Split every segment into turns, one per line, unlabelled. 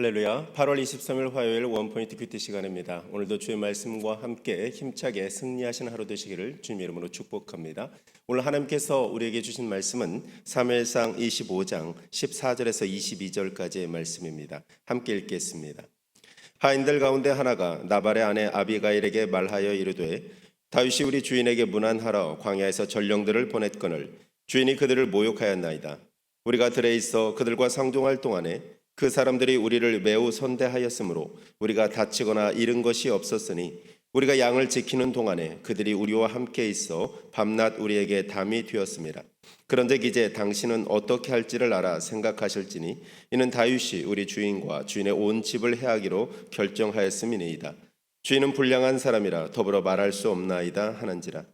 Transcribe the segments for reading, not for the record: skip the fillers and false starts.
할렐루야. 8월 23일 화요일 원포인트 큐티 시간입니다. 오늘도 주의 말씀과 함께 힘차게 승리하시는 하루 되시기를 주님의 이름으로 축복합니다. 오늘 하나님께서 우리에게 주신 말씀은 사무엘상 25장 14절에서 22절까지의 말씀입니다. 함께 읽겠습니다. 하인들 가운데 하나가 나발의 아내 아비가일에게 말하여 이르되 다윗이 우리 주인에게 문안하러 광야에서 전령들을 보냈거늘 주인이 그들을 모욕하였나이다. 우리가 들에 있어 그들과 상종할 동안에 그 사람들이 우리를 매우 선대하였으므로 우리가 다치거나 잃은 것이 없었으니 우리가 양을 지키는 동안에 그들이 우리와 함께 있어 밤낮 우리에게 담이 되었습니다. 그런즉 이제 당신은 어떻게 할지를 알아 생각하실지니 이는 다윗이 우리 주인과 주인의 온 집을 해하기로 결정하였음이니이다. 주인은 불량한 사람이라 더불어 말할 수 없나이다 하는지라.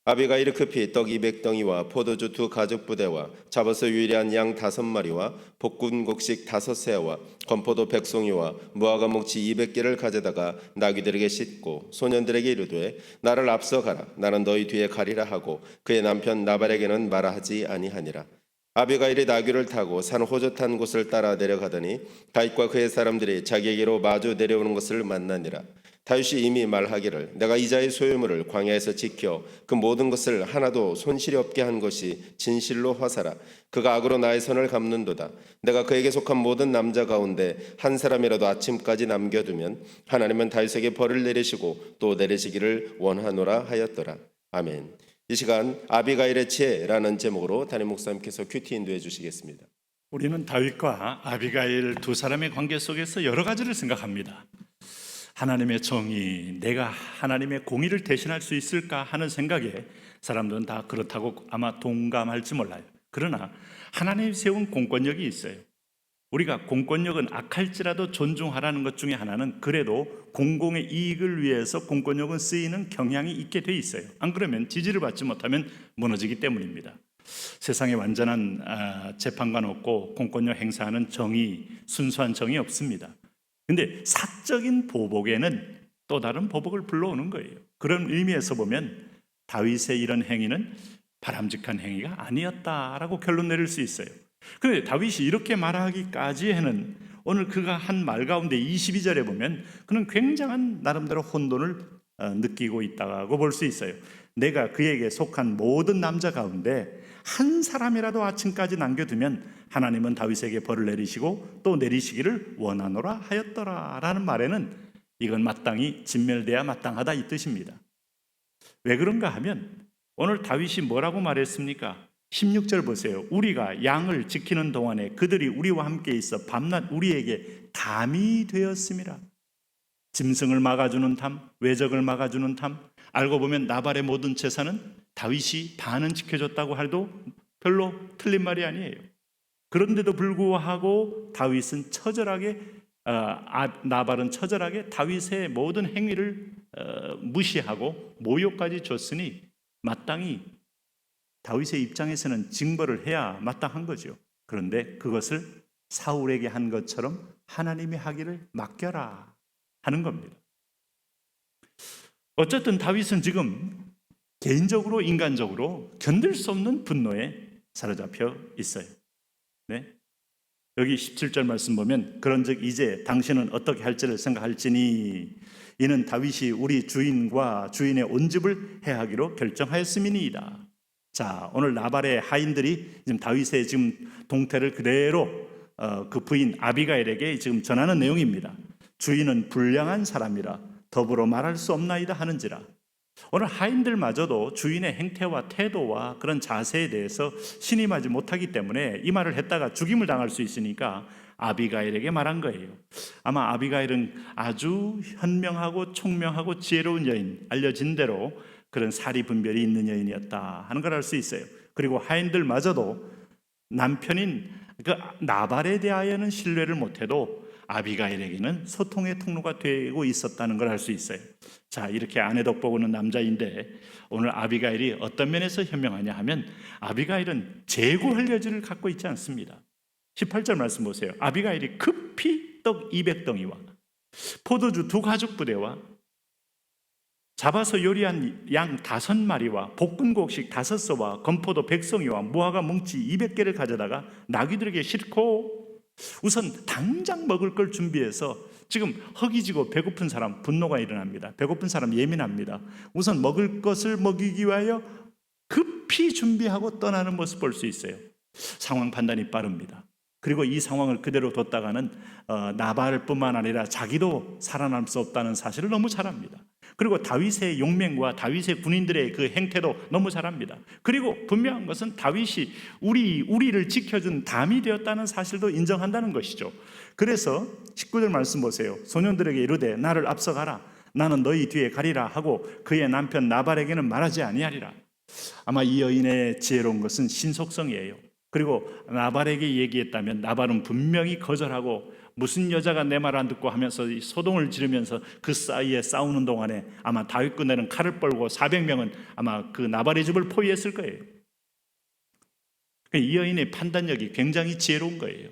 아비가일이 급히 떡 200덩이와 포도주 2가죽부대와 잡아서 유일한 양 5마리와 볶은 곡식 5새와 건포도 100송이와 무화과 뭉치 200개를 가져다가 나귀들에게 싣고 소년들에게 이르되 나를 앞서 가라. 나는 너희 뒤에 가리라 하고 그의 남편 나발에게는 말하지 아니하니라. 아비가일이 나귀를 타고 산 호젓한 곳을 따라 내려가더니 다윗과 그의 사람들이 자기에게로 마주 내려오는 것을 만나니라. 다윗이 이미 말하기를 내가 이자의 소유물을 광야에서 지켜 그 모든 것을 하나도 손실이 없게 한 것이 진실로 화사라. 그가 악으로 나의 선을 갚는도다. 내가 그에게 속한 모든 남자 가운데 한 사람이라도 아침까지 남겨두면 하나님은 다윗에게 벌을 내리시고 또 내리시기를 원하노라 하였더라. 아멘. 이 시간 아비가일의 지혜라는 제목으로 담임 목사님께서 큐티 인도해 주시겠습니다.
우리는 다윗과 아비가일 두 사람의 관계 속에서 여러 가지를 생각합니다. 하나님의 정의, 내가 하나님의 공의를 대신할 수 있을까 하는 생각에 사람들은 다 그렇다고 아마 동감할지 몰라요. 그러나 하나님이 세운 공권력이 있어요. 우리가 공권력은 악할지라도 존중하라는 것 중에 하나는 그래도 공공의 이익을 위해서 공권력은 쓰이는 경향이 있게 돼 있어요. 안 그러면 지지를 받지 못하면 무너지기 때문입니다. 세상에 완전한 재판관 없고 공권력 행사하는 정의, 순수한 정의 없습니다. 근데 사적인 보복에는 또 다른 보복을 불러오는 거예요. 그런 의미에서 보면 다윗의 이런 행위는 바람직한 행위가 아니었다라고 결론 내릴 수 있어요. 그런데 다윗이 이렇게 말하기까지에는 오늘 그가 한 말 가운데 22절에 보면 그는 굉장한 나름대로 혼돈을 느끼고 있다고 볼 수 있어요. 내가 그에게 속한 모든 남자 가운데 한 사람이라도 아침까지 남겨두면 하나님은 다윗에게 벌을 내리시고 또 내리시기를 원하노라 하였더라 라는 말에는 이건 마땅히 진멸돼야 마땅하다 이 뜻입니다. 왜 그런가 하면 오늘 다윗이 뭐라고 말했습니까? 16절 보세요. 우리가 양을 지키는 동안에 그들이 우리와 함께 있어 밤낮 우리에게 담이 되었습니다. 짐승을 막아주는 담, 외적을 막아주는 담. 알고 보면 나발의 모든 재산은 다윗이 반은 지켜줬다고 해도 별로 틀린 말이 아니에요. 그런데도 불구하고 다윗은 처절하게 나발은 처절하게 다윗의 모든 행위를 무시하고 모욕까지 줬으니 마땅히 다윗의 입장에서는 징벌을 해야 마땅한 거죠. 그런데 그것을 사울에게 한 것처럼 하나님이 하기를 맡겨라 하는 겁니다. 어쨌든 다윗은 지금 개인적으로 인간적으로 견딜 수 없는 분노에 사로잡혀 있어요. 네? 여기 17절 말씀 보면 그런즉 이제 당신은 어떻게 할지를 생각할지니 이는 다윗이 우리 주인과 주인의 온 집을 해하기로 결정하였음이니이다. 자, 오늘 나발의 하인들이 지금 다윗의 지금 동태를 그대로 그 부인 아비가일에게 지금 전하는 내용입니다. 주인은 불량한 사람이라 더불어 말할 수 없나이다 하는지라. 오늘 하인들마저도 주인의 행태와 태도와 그런 자세에 대해서 신임하지 못하기 때문에 이 말을 했다가 죽임을 당할 수 있으니까 아비가일에게 말한 거예요. 아마 아비가일은 아주 현명하고 총명하고 지혜로운 여인, 알려진 대로 그런 사리 분별이 있는 여인이었다 하는 걸 알 수 있어요. 그리고 하인들마저도 남편인 그 나발에 대하여는 신뢰를 못해도 아비가일에게는 소통의 통로가 되고 있었다는 걸 알 수 있어요. 자, 이렇게 아내 덕보고는 남자인데 오늘 아비가일이 어떤 면에서 현명하냐 하면 아비가일은 재고할 여지를 갖고 있지 않습니다. 18절 말씀 보세요. 아비가일이 급히 떡 200덩이와 포도주 2가죽부대와 잡아서 요리한 양 5마리와 볶은 곡식 5서와 건포도 100송이와 무화과 뭉치 200개를 가져다가 나귀들에게 싣고 우선 당장 먹을 걸 준비해서, 지금 허기지고 배고픈 사람 분노가 일어납니다. 배고픈 사람 예민합니다. 우선 먹을 것을 먹이기 위하여 급히 준비하고 떠나는 모습 볼 수 있어요. 상황 판단이 빠릅니다. 그리고 이 상황을 그대로 뒀다가는 나발뿐만 아니라 자기도 살아남을 수 없다는 사실을 너무 잘 압니다. 그리고 다윗의 용맹과 다윗의 군인들의 그 행태도 너무 잘 압니다. 그리고 분명한 것은 다윗이 우리를 지켜준 담이 되었다는 사실도 인정한다는 것이죠. 그래서 19절 말씀 보세요. 소년들에게 이르되 나를 앞서가라, 나는 너희 뒤에 가리라 하고 그의 남편 나발에게는 말하지 아니하리라. 아마 이 여인의 지혜로운 것은 신속성이에요. 그리고 나발에게 얘기했다면 나발은 분명히 거절하고, 무슨 여자가 내 말 안 듣고 하면서 소동을 지르면서 그 사이에 싸우는 동안에 아마 다윗 군대는 칼을 뻘고 400명은 아마 그 나발의 집을 포위했을 거예요. 이 여인의 판단력이 굉장히 지혜로운 거예요.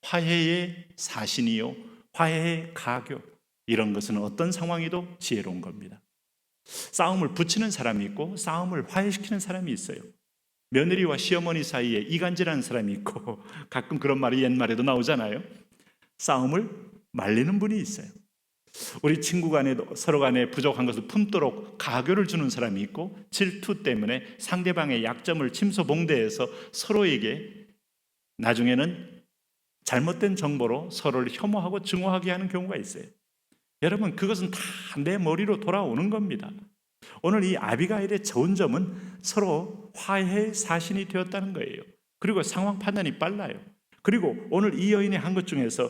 화해의 사신이요, 화해의 가교, 이런 것은 어떤 상황에도 지혜로운 겁니다. 싸움을 붙이는 사람이 있고 싸움을 화해시키는 사람이 있어요. 며느리와 시어머니 사이에 이간질하는 사람이 있고, 가끔 그런 말이 옛말에도 나오잖아요. 싸움을 말리는 분이 있어요. 우리 친구 간에도 서로 간에 부족한 것을 품도록 가교를 주는 사람이 있고, 질투 때문에 상대방의 약점을 침소봉대해서 서로에게 나중에는 잘못된 정보로 서로를 혐오하고 증오하게 하는 경우가 있어요. 여러분, 그것은 다 내 머리로 돌아오는 겁니다. 오늘 이 아비가일의 좋은 점은 서로 화해의 사신이 되었다는 거예요. 그리고 상황 판단이 빨라요. 그리고 오늘 이 여인이 한 것 중에서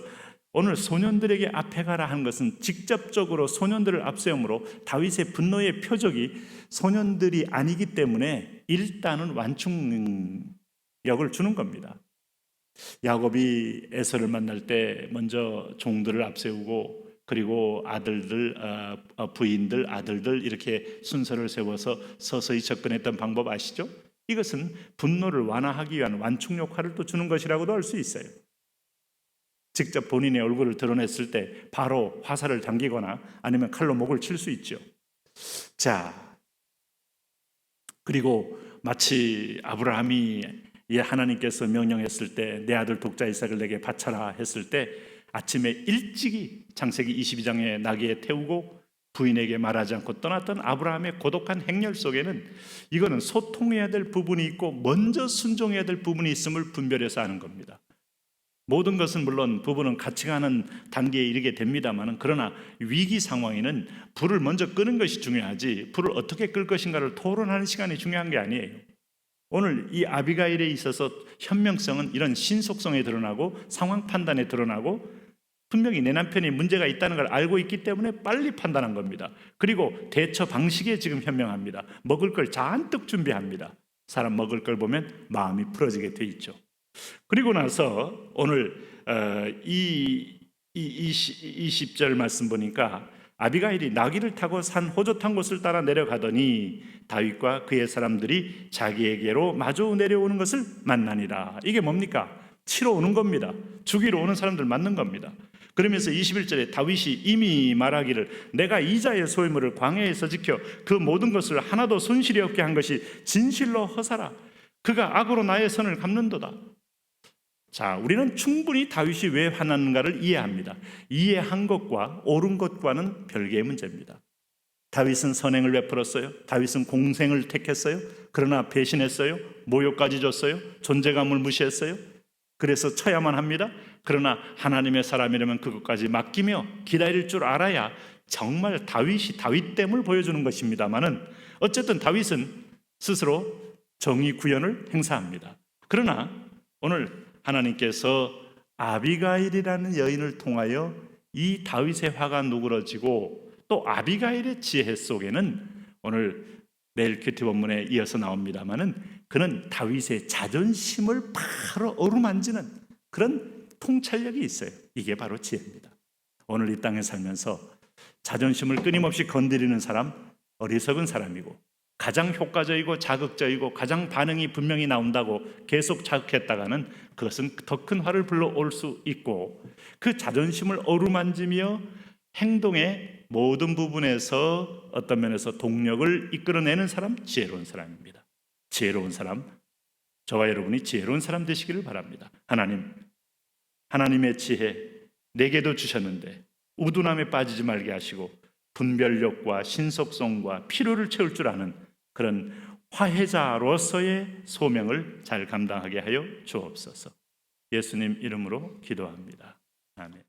오늘 소년들에게 앞에 가라 하는 것은 직접적으로 소년들을 앞세움으로 다윗의 분노의 표적이 소년들이 아니기 때문에 일단은 완충력을 주는 겁니다. 야곱이 에서를 만날 때 먼저 종들을 앞세우고, 그리고 아들들, 부인들, 아들들 이렇게 순서를 세워서 서서히 접근했던 방법 아시죠? 이것은 분노를 완화하기 위한 완충 역할을 또 주는 것이라고도 할 수 있어요. 직접 본인의 얼굴을 드러냈을 때 바로 화살을 당기거나 아니면 칼로 목을 칠 수 있죠. 자, 그리고 마치 아브라함이 하나님께서 명령했을 때 내 아들 독자 이삭을 내게 바쳐라 했을 때 아침에 일찍이 창세기 22장에 나귀에 태우고 부인에게 말하지 않고 떠났던 아브라함의 고독한 행렬 속에는 이거는 소통해야 될 부분이 있고 먼저 순종해야 될 부분이 있음을 분별해서 하는 겁니다. 모든 것은 물론 부부는 같이 가는 단계에 이르게 됩니다만, 그러나 위기 상황에는 불을 먼저 끄는 것이 중요하지 불을 어떻게 끌 것인가를 토론하는 시간이 중요한 게 아니에요. 오늘 이 아비가일에 있어서 현명성은 이런 신속성에 드러나고 상황 판단에 드러나고, 분명히 내 남편이 문제가 있다는 걸 알고 있기 때문에 빨리 판단한 겁니다. 그리고 대처 방식에 지금 현명합니다. 먹을 걸 잔뜩 준비합니다. 사람 먹을 걸 보면 마음이 풀어지게 돼 있죠. 그리고 나서 오늘 20절 말씀 보니까 아비가일이 나귀를 타고 산 호젓한 곳을 따라 내려가더니 다윗과 그의 사람들이 자기에게로 마주 내려오는 것을 만나니라. 이게 뭡니까? 치러 오는 겁니다. 죽이러 오는 사람들 맞는 겁니다. 그러면서 21절에 다윗이 이미 말하기를 내가 이자의 소유물을 광야에서 지켜 그 모든 것을 하나도 손실이 없게 한 것이 진실로 허사라. 그가 악으로 나의 선을 갚는도다. 자, 우리는 충분히 다윗이 왜 화났는가를 이해합니다. 이해한 것과 옳은 것과는 별개의 문제입니다. 다윗은 선행을 베풀었어요. 다윗은 공생을 택했어요. 그러나 배신했어요. 모욕까지 줬어요. 존재감을 무시했어요. 그래서 쳐야만 합니다. 그러나 하나님의 사람이라면 그것까지 맡기며 기다릴 줄 알아야 정말 다윗이 다윗됨을 보여주는 것입니다만은, 어쨌든 다윗은 스스로 정의 구현을 행사합니다. 그러나 오늘 하나님께서 아비가일이라는 여인을 통하여 이 다윗의 화가 누그러지고, 또 아비가일의 지혜 속에는 오늘 내일 큐티 본문에 이어서 나옵니다마는 그는 다윗의 자존심을 바로 어루만지는 그런 통찰력이 있어요. 이게 바로 지혜입니다. 오늘 이 땅에 살면서 자존심을 끊임없이 건드리는 사람, 어리석은 사람이고, 가장 효과적이고 자극적이고 가장 반응이 분명히 나온다고 계속 자극했다가는 그것은 더 큰 화를 불러올 수 있고, 그 자존심을 어루만지며 행동의 모든 부분에서 어떤 면에서 동력을 이끌어내는 사람, 지혜로운 사람입니다. 지혜로운 사람, 저와 여러분이 지혜로운 사람 되시기를 바랍니다. 하나님의 지혜 내게도 주셨는데 우둔함에 빠지지 말게 하시고 분별력과 신속성과 필요를 채울 줄 아는 그런 화해자로서의 소명을 잘 감당하게 하여 주옵소서. 예수님 이름으로 기도합니다. 아멘.